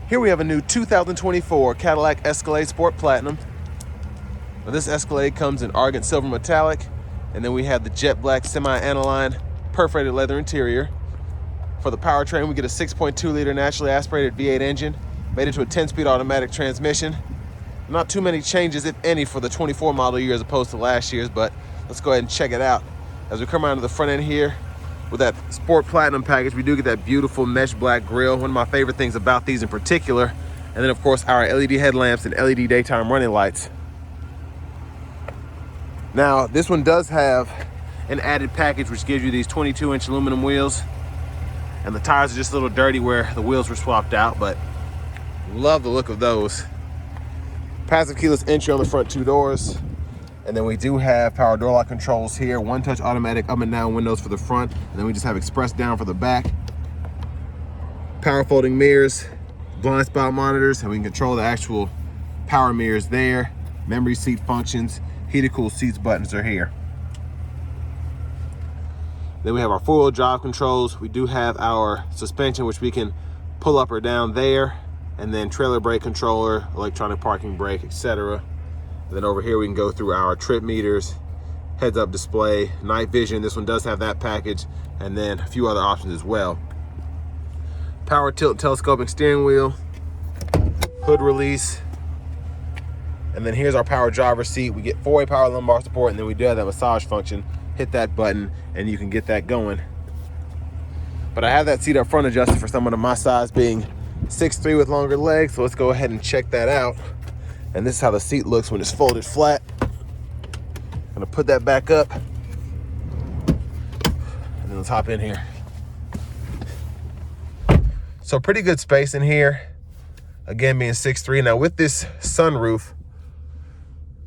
Here we have a new 2024 Cadillac Escalade Sport Platinum. Now this Escalade comes in argent silver metallic, and then we have the jet black semi-aniline perforated leather interior. For the powertrain, we get a 6.2 liter naturally aspirated V8 engine, made into a 10-speed automatic transmission. Not too many changes, if any, for the 24 model year as opposed to last year's, but let's go ahead and check it out. As we come around to the front end here, with that Sport Platinum package, we do get that beautiful mesh black grille, one of my favorite things about these in particular. And then of course our LED headlamps and LED daytime running lights. Now this one does have an added package which gives you these 22-inch aluminum wheels. And the tires are just a little dirty where the wheels were swapped out, but love the look of those. Passive keyless entry on the front two doors. And then we do have power door lock controls here, one-touch automatic up and down windows for the front, and then we just have express down for the back. Power folding mirrors, blind spot monitors, and we can control the actual power mirrors there. Memory seat functions, heated cool seats buttons are here. Then we have our four-wheel drive controls. We do have our suspension, which we can pull up or down there, and then trailer brake controller, electronic parking brake, etc. Then over here we can go through our trip meters, heads-up display, night vision. This one does have that package, and then a few other options as well. Power tilt telescoping steering wheel, hood release, and then here's our power driver's seat. We get 4-way power lumbar support, and then we do have that massage function. Hit that button, and you can get that going. But I have that seat up front adjusted for someone of my size, being 6'3" with longer legs, so let's go ahead and check that out. And this is how the seat looks when it's folded flat. I'm gonna put that back up, and then let's hop in here. So pretty good space in here. Again, being 6'3". Now with this sunroof,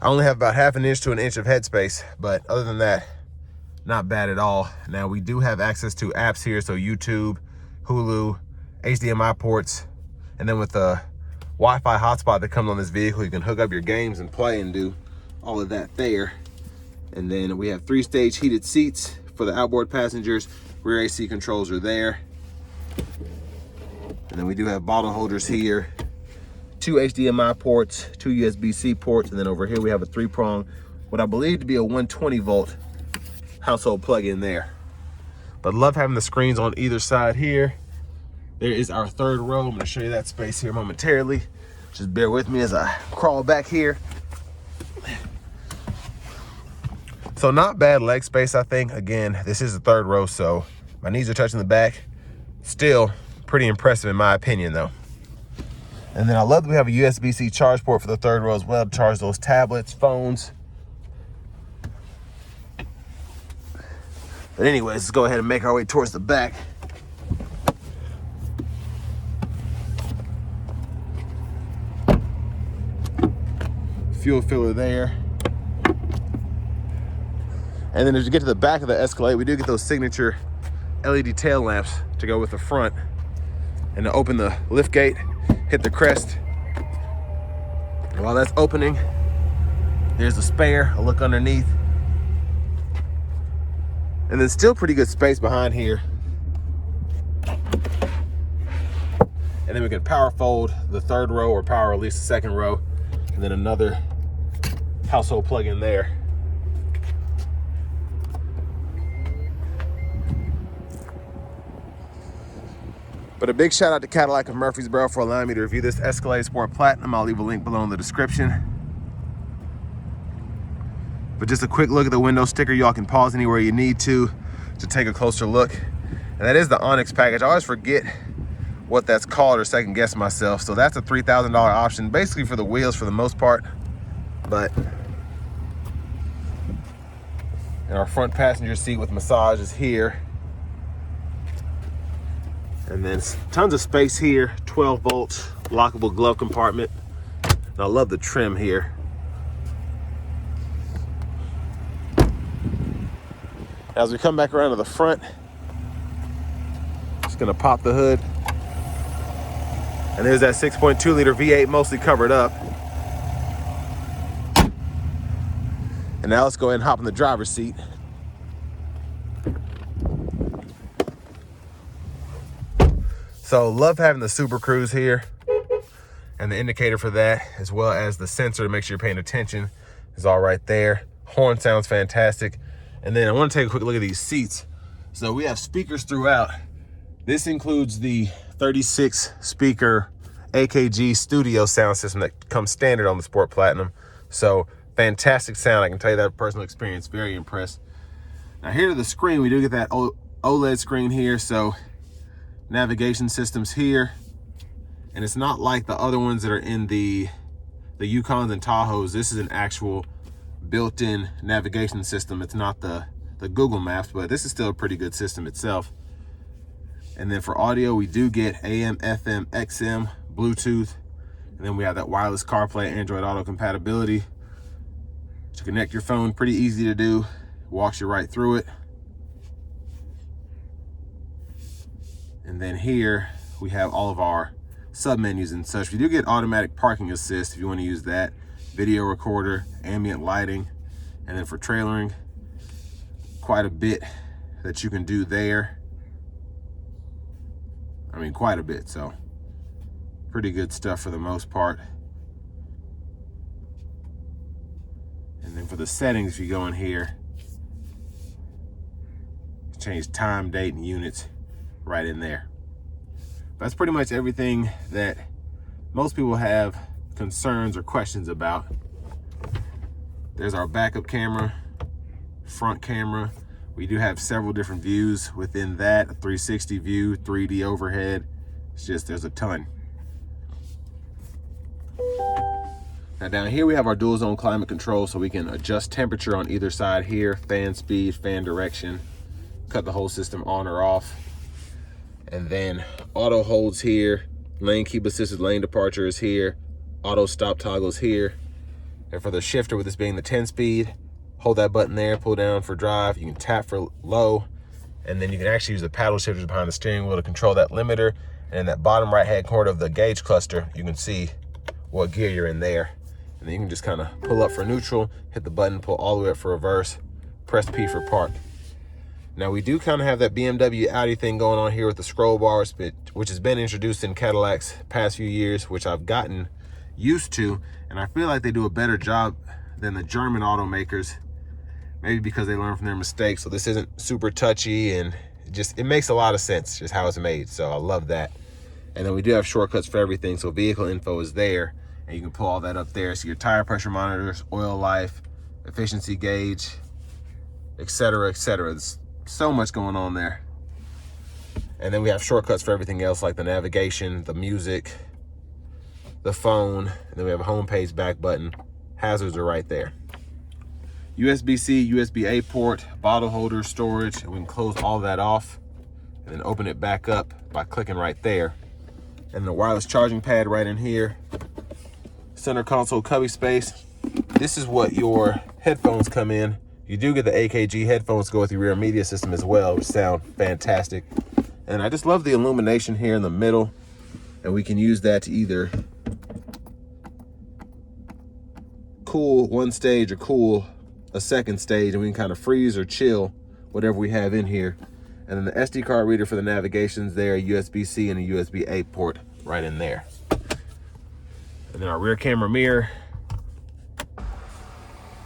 I only have about ½ inch to an inch of headspace, but other than that, not bad at all. Now we do have access to apps here, so YouTube, Hulu, HDMI ports, and then with the Wi-Fi hotspot that comes on this vehicle, you can hook up your games and play and do all of that there. And then we have 3-stage heated seats for the outboard passengers. Rear AC controls are there. And then we do have bottle holders here, 2 HDMI ports, 2 USB-C ports, and then over here we have a 3-prong, what I believe to be a 120 volt household plug-in there. But love having the screens on either side here. There is our third row. I'm gonna show you that space here momentarily. Just bear with me as I crawl back here. So not bad leg space, I think. Again, this is the third row, so my knees are touching the back. Still pretty impressive in my opinion though. And then I love that we have a USB-C charge port for the third row as well to charge those tablets, phones. But anyways, let's go ahead and make our way towards the back. Fuel filler there. And then as you get to the back of the Escalade, we do get those signature LED tail lamps to go with the front. And to open the lift gate, hit the crest. And while that's opening, there's the spare, a look underneath. And then still pretty good space behind here. And then we can power fold the third row or power release the second row. And then another household plug-in there. But a big shout out to Cadillac of Murfreesboro for allowing me to review this Escalade Sport Platinum. I'll leave a link below in the description. But just a quick look at the window sticker. Y'all can pause anywhere you need to take a closer look. And that is the Onyx package. I always forget what that's called or second guess myself. So that's a $3,000 option, basically for the wheels for the most part. But and our front passenger seat with massage is here. And then tons of space here, 12 volts, lockable glove compartment. And I love the trim here. As we come back around to the front, just gonna pop the hood. And there's that 6.2 liter V8 mostly covered up. And now let's go ahead and hop in the driver's seat. So love having the Super Cruise here. And the indicator for that, as well as the sensor to make sure you're paying attention, is all right there. Horn sounds fantastic. And then I want to take a quick look at these seats. So we have speakers throughout. This includes the 36 speaker AKG studio sound system that comes standard on the Sport Platinum. So fantastic sound. I can tell you that personal experience, very impressed. Now here to the screen, we do get that OLED screen here. So navigation systems here. And it's not like the other ones that are in the Yukons and Tahoes. This is an actual built-in navigation system. It's not the Google Maps, but this is still a pretty good system itself. And then for audio, we do get AM, FM, XM, Bluetooth, and then we have that wireless CarPlay, Android Auto compatibility. To connect your phone, pretty easy to do. Walks you right through it. And then here we have all of our sub-menus and such. We do get automatic parking assist if you want to use that. Video recorder, ambient lighting, and then for trailering, quite a bit that you can do there. I mean, quite a bit, so pretty good stuff for the most part. And then for the settings, if you go in here, change time, date, and units right in there. That's pretty much everything that most people have concerns or questions about. There's our backup camera, front camera. We do have several different views within that, a 360 view, 3D overhead. It's just, there's a ton. Now down here we have our dual zone climate control, so we can adjust temperature on either side here, fan speed, fan direction, cut the whole system on or off. And then auto holds here, lane keep assisted lane departure is here, auto stop toggles here. And for the shifter, with this being the 10-speed, hold that button there, pull down for drive. You can tap for low, and then you can actually use the paddle shifters behind the steering wheel to control that limiter. And in that bottom right-hand corner of the gauge cluster, you can see what gear you're in there. And then you can just kind of pull up for neutral, hit the button, pull all the way up for reverse, press P for park. Now we do kind of have that BMW Audi thing going on here with the scroll bars, which has been introduced in Cadillacs past few years, which I've gotten used to, and I feel like they do a better job than the German automakers, maybe because they learn from their mistakes. So this isn't super touchy, and it makes a lot of sense just how it's made. So I love that. And then we do have shortcuts for everything. So vehicle info is there, and you can pull all that up there. So your tire pressure monitors, oil life, efficiency gauge, etc., etc. There's so much going on there. And then we have shortcuts for everything else, like the navigation, the music, the phone, and then we have a home page back button. Hazards are right there. USB-C, USB-A port, bottle holder, storage, and we can close all that off and then open it back up by clicking right there. And the wireless charging pad right in here. Center console cubby space. This is what your headphones come in. You do get the AKG headphones to go with your rear media system as well, which sound fantastic. And I just love the illumination here in the middle, and we can use that to either cool one stage or cool a second stage, and we can kind of freeze or chill whatever we have in here. And then the SD card reader for the navigation's there, USB-C and a USB-A port right in there. And then our rear camera mirror.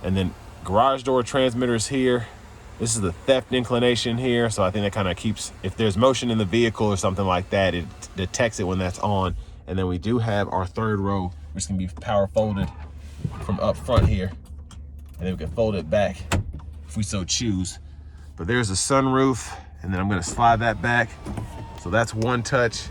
And then garage door transmitters here. This is the theft inclination here, so I think that kind of keeps, if there's motion in the vehicle or something like that, it detects it when that's on. And then we do have our third row, which can be power folded from up front here. And then we can fold it back if we so choose. But there's a sunroof, and then I'm gonna slide that back. So that's one touch.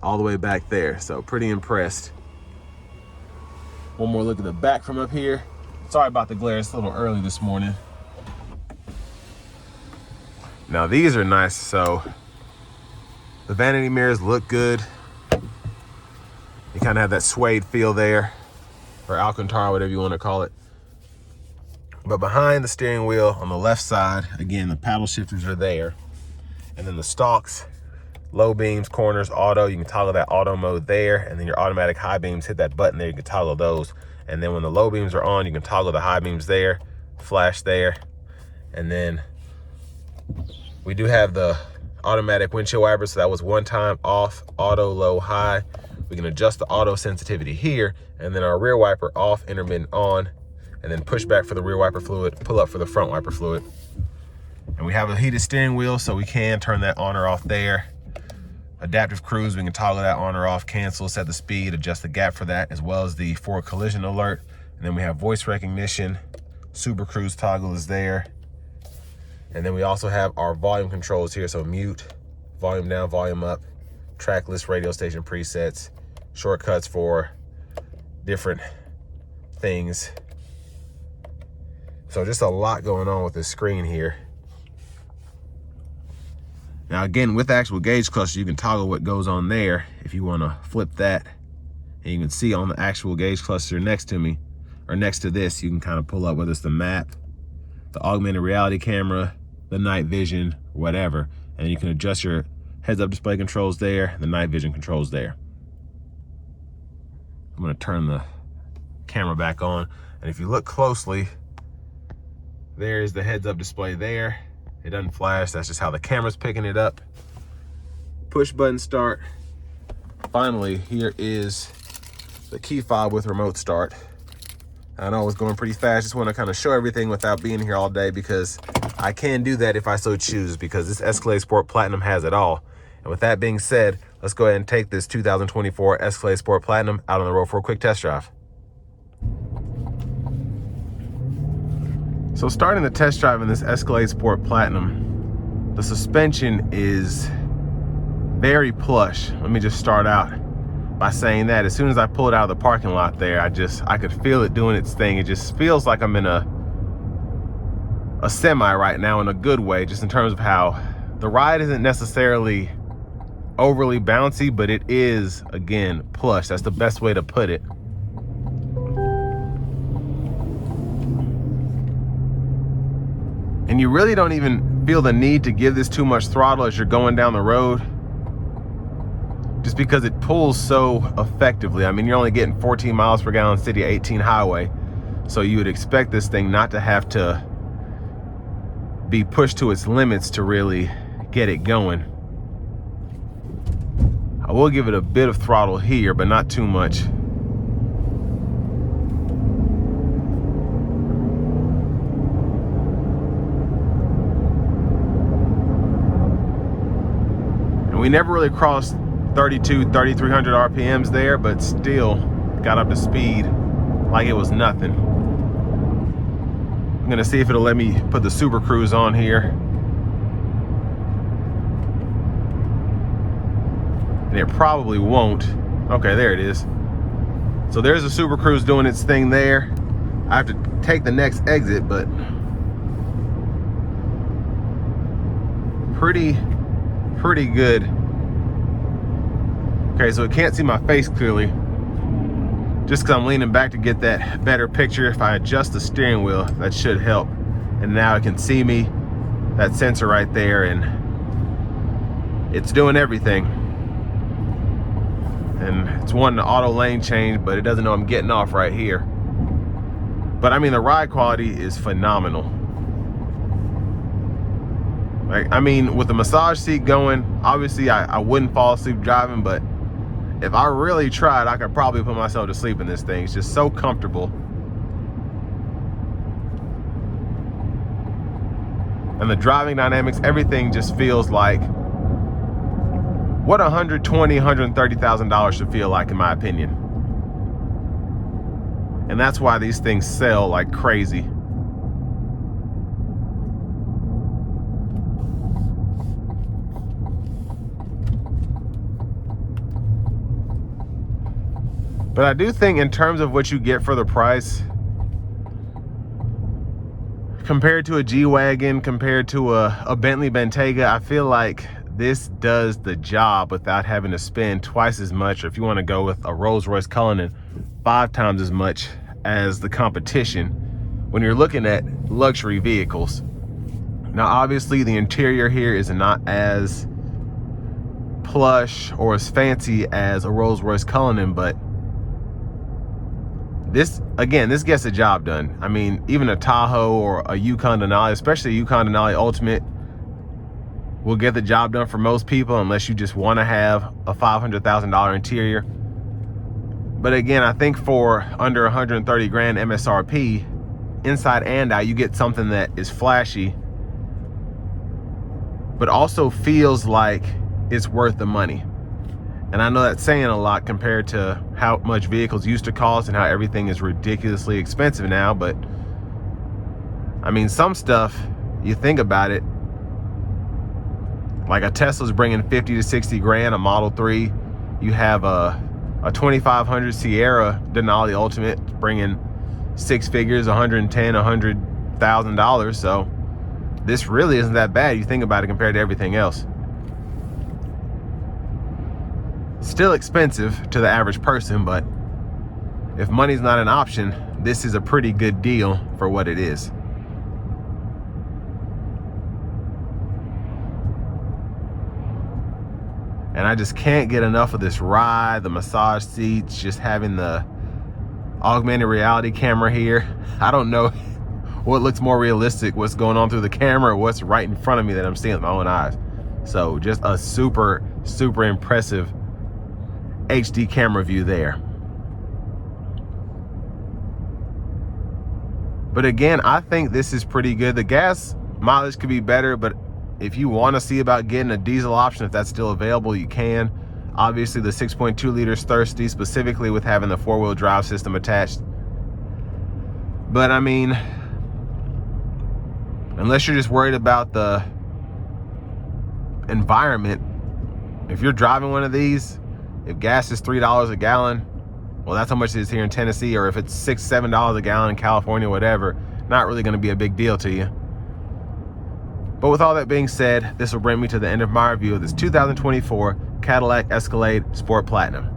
All the way back there, so pretty impressed. One more look at the back from up here. Sorry about the glare, it's a little early this morning. Now these are nice, so the vanity mirrors look good. You kind of have that suede feel there, or Alcantara, whatever you want to call it. But behind the steering wheel on the left side, again, the paddle shifters are there. And then the stalks, low beams, corners, auto, you can toggle that auto mode there. And then your automatic high beams, hit that button there, you can toggle those. And then when the low beams are on, you can toggle the high beams there, flash there. And then we do have the automatic windshield wipers. So that was one time off, auto, low, high. We can adjust the auto sensitivity here, and then our rear wiper off, intermittent on, and then push back for the rear wiper fluid, pull up for the front wiper fluid. And we have a heated steering wheel, so we can turn that on or off there. Adaptive cruise, we can toggle that on or off, cancel, set the speed, adjust the gap for that, as well as the forward collision alert. And then we have voice recognition, super cruise toggle is there. And then we also have our volume controls here, so mute, volume down, volume up, track list, radio station presets, shortcuts for different things. So just a lot going on with this screen here. Now again, with the actual gauge cluster, you can toggle what goes on there if you want to flip that. And you can see on the actual gauge cluster next to me, or next to this, you can kind of pull up whether it's the map, the augmented reality camera, the night vision, whatever. And you can adjust your heads-up display controls there, the night vision controls there. I'm gonna turn the camera back on. And if you look closely, there's the heads-up display there. It doesn't flash, that's just how the camera's picking it up. Push button start. Finally, here is the key fob with remote start. I know I was going pretty fast, just want to kind of show everything without being here all day, because I can do that if I so choose, because this Escalade Sport Platinum has it all. And with that being said, let's go ahead and take this 2024 Escalade Sport Platinum out on the road for a quick test drive. So starting the test drive in this Escalade Sport Platinum, the suspension is very plush. Let me just start out by saying that as soon as I pull it out of the parking lot there, I could feel it doing its thing. It just feels like I'm in a semi right now, in a good way, just in terms of how the ride isn't necessarily overly bouncy, but it is, again, plush. That's the best way to put it. And you really don't even feel the need to give this too much throttle as you're going down the road, just because it pulls so effectively. I mean, you're only getting 14 miles per gallon city, 18 highway. So you would expect this thing not to have to be pushed to its limits to really get it going. I will give it a bit of throttle here, but not too much. And we never really crossed 3,300 RPMs there, but still got up to speed like it was nothing. I'm gonna see if it'll let me put the Super Cruise on here. And it probably won't. Okay, there it is. So there's the Super Cruise doing its thing there. I have to take the next exit, but pretty good. Okay, so it can't see my face clearly, just because I'm leaning back to get that better picture. If I adjust the steering wheel, that should help. And now it can see me, that sensor right there, and it's doing everything. And it's wanting the auto lane change, but it doesn't know I'm getting off right here. But I mean, the ride quality is phenomenal. Like, I mean, with the massage seat going, obviously I wouldn't fall asleep driving, but if I really tried, I could probably put myself to sleep in this thing. It's just so comfortable. And the driving dynamics, everything just feels like what $120,000, $130,000 should feel like, in my opinion. And that's why these things sell like crazy. But I do think in terms of what you get for the price, compared to a G-Wagon, compared to a Bentley Bentayga, I feel like this does the job without having to spend twice as much, or if you want to go with a Rolls-Royce Cullinan, 5 times as much as the competition when you're looking at luxury vehicles. Now, obviously, the interior here is not as plush or as fancy as a Rolls-Royce Cullinan, but this, again, this gets the job done. I mean, even a Tahoe or a Yukon Denali, especially a Yukon Denali Ultimate, will get the job done for most people, unless you just want to have a $500,000 interior. But again, I think for under 130 grand MSRP, inside and out, you get something that is flashy, but also feels like it's worth the money. And I know that's saying a lot compared to how much vehicles used to cost and how everything is ridiculously expensive now. But I mean, some stuff, you think about it, like a Tesla's bringing 50 to 60 grand, a Model 3. You have a 2500 Sierra Denali Ultimate bringing six figures, 110, $100,000. So this really isn't that bad. You think about it compared to everything else. Still expensive to the average person, but if money's not an option, this is a pretty good deal for what it is. And I just can't get enough of this ride, the massage seats, just having the augmented reality camera here. I don't know what looks more realistic, what's going on through the camera or what's right in front of me that I'm seeing with my own eyes. So just a super, super impressive HD camera view there. But again, I think this is pretty good. The gas mileage could be better, but if you want to see about getting a diesel option, if that's still available, you can. Obviously, the 6.2 liters thirsty, specifically with having the four-wheel drive system attached. But I mean, unless you're just worried about the environment, if you're driving one of these, if gas is $3 a gallon, well, that's how much it is here in Tennessee. Or if it's $6, $7 a gallon in California, whatever, not really going to be a big deal to you. But with all that being said, this will bring me to the end of my review of this 2024 Cadillac Escalade Sport Platinum.